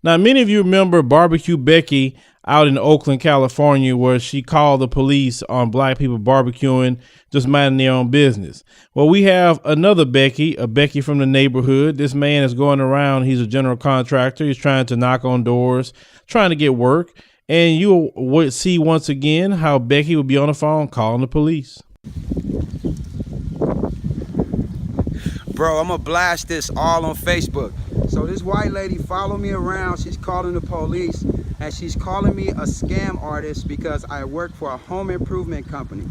Now, many of you remember Barbecue Becky out in Oakland, California, where she called the police on black people barbecuing, just minding their own business. Well, we have another Becky, a Becky from the neighborhood. This man is going around. He's a general contractor. He's trying to knock on doors, trying to get work. And you would see once again how Becky would be on the phone calling the police. Bro, I'm gonna blast this all on Facebook. So this white lady followed me around. She's calling the police and she's calling me a scam artist because I work for a home improvement company.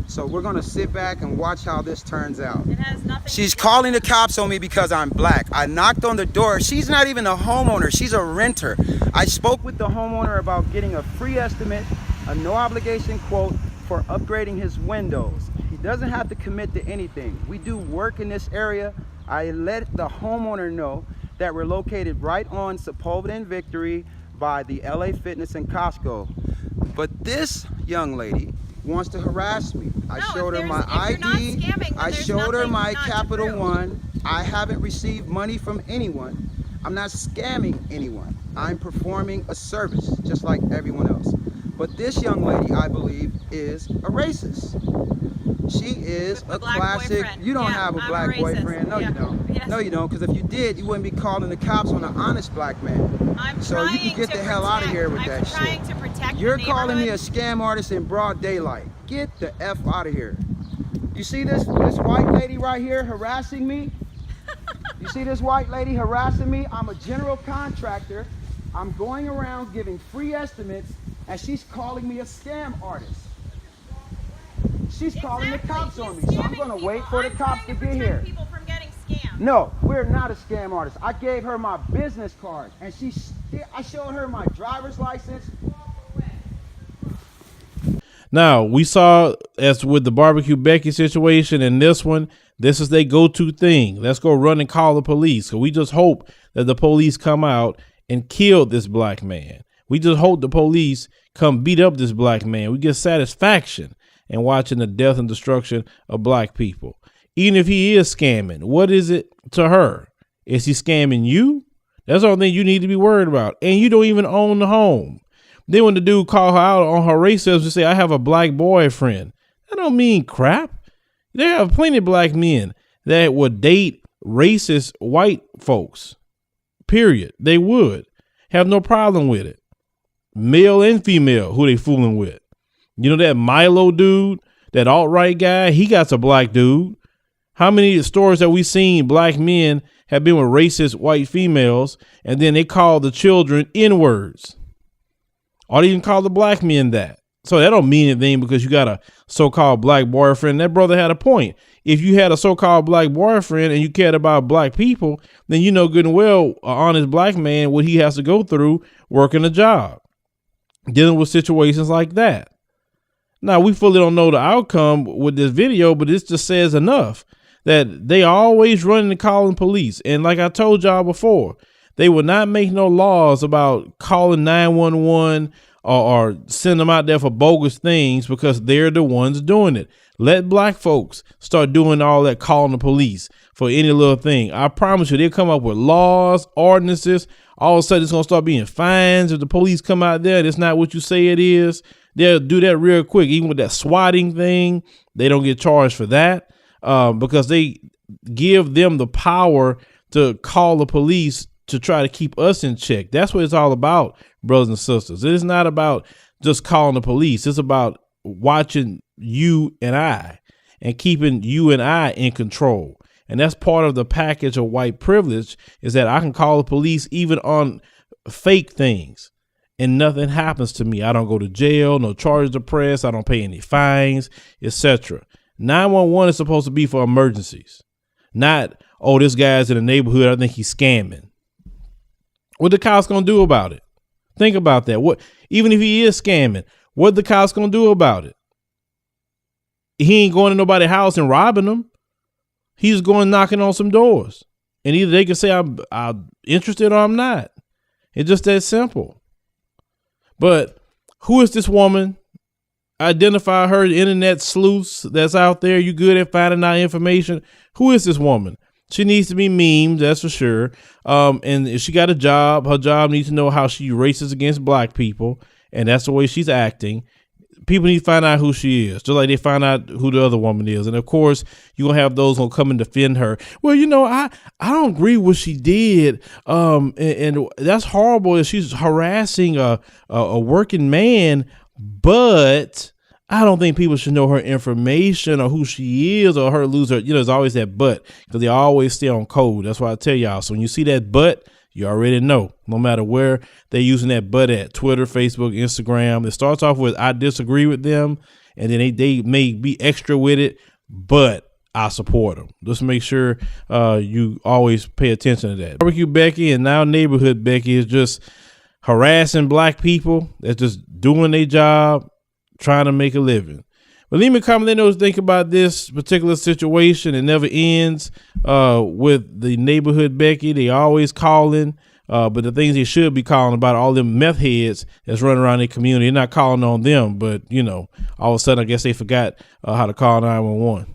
So we're gonna sit back and watch how this turns out. It has nothing. She's calling the cops on me because I'm black. I knocked on the door. She's not even a homeowner, she's a renter. I spoke with the homeowner about getting a free estimate, a no obligation quote for upgrading his windows. He doesn't have to commit to anything. We do work in this area. I let the homeowner know that we're located right on Sepulveda and Victory by the LA Fitness and Costco. But this young lady wants to harass me. I showed her my ID. I showed her my Capital One. I haven't received money from anyone. I'm not scamming anyone. I'm performing a service just like everyone else. But this young lady, I believe, is a racist. She is a classic. Boyfriend. You don't have a black boyfriend. No, you don't. Yes. No, you don't. Because if you did, you wouldn't be calling the cops on an honest black man. So you can get the hell out of here with that shit. To protect You're calling me a scam artist in broad daylight. Get the F out of here. You see this white lady right here harassing me? You see this white lady harassing me? I'm a general contractor. I'm going around giving free estimates, and she's calling me a scam artist. She's calling the cops on me, so I'm going to wait for the cops to get here. People from getting scammed. No, we're not a scam artist. I gave her my business card, and I showed her my driver's license. Now, we saw, as with the Barbecue Becky situation and this one, this is their go-to thing. Let's go run and call the police. So we just hope that the police come out and kill this black man. We just hope the police come beat up this black man. We get satisfaction in watching the death and destruction of black people. Even if he is scamming, what is it to her? Is he scamming you? That's the only thing you need to be worried about. And you don't even own the home. Then when the dude called her out on her racism and say, I have a black boyfriend, that don't mean crap. There are plenty of black men that would date racist white folks. Period. They would have no problem with it. Male and female, who they fooling with. You know that Milo dude, that alt-right guy, he got a black dude. How many stories have we seen black men have been with racist white females and then they call the children N-words? Or they even call the black men that. So that don't mean anything because you got a so-called black boyfriend. That brother had a point. If you had a so-called black boyfriend and you cared about black people, then you know good and well, an honest black man, what he has to go through working a job, dealing with situations like that. Now, we fully don't know the outcome with this video, but this just says enough that they always running and calling police. And like I told y'all before, they will not make no laws about calling 911 or send them out there for bogus things because they're the ones doing it. Let black folks start doing all that calling the police for any little thing. I promise you, they'll come up with laws, ordinances. All of a sudden, it's going to start being fines if the police come out there and it's not what you say it is. They'll do that real quick. Even with that swatting thing, they don't get charged for that because they give them the power to call the police to try to keep us in check. That's what it's all about, brothers and sisters. It is not about just calling the police. It's about watching you and I and keeping you and I in control. And that's part of the package of white privilege, is that I can call the police even on fake things and nothing happens to me. I don't go to jail, no charges are pressed, I don't pay any fines, etc. 911 is supposed to be for emergencies, not, oh, this guy's in the neighborhood, I think he's scamming. What the cops gonna do about it? Think about that. What, even if he is scamming, what the cops gonna do about it? He ain't going to nobody's house and robbing them. He's going knocking on some doors, and either they can say I'm interested or I'm not. It's just that simple. But who is this woman? Identify her, internet sleuths that's out there. You good at finding out information? Who is this woman? She needs to be memed, that's for sure. And if she got a job, her job needs to know how she races against black people, and that's the way she's acting. People need to find out who she is, just like they find out who the other woman is. And of course, you're gonna have those who come and defend her. Well, I don't agree with what she did. And that's horrible if she's harassing a working man, but I don't think people should know her information or who she is or her lose her. There's always that but, because they always stay on code. That's why I tell y'all. So when you see that but, you already know, no matter where they're using that but at, Twitter, Facebook, Instagram. It starts off with, I disagree with them. And then they may be extra with it, but I support them. Just make sure you always pay attention to that. Barbecue Becky and now Neighborhood Becky is just harassing black people. That's just doing their job, trying to make a living. But leave me a comment, let me know what you think about this particular situation. It never ends with the Neighborhood Becky. They always calling, but the things they should be calling about, all them meth heads that's running around their community. They're not calling on them, but all of a sudden I guess they forgot how to call 911.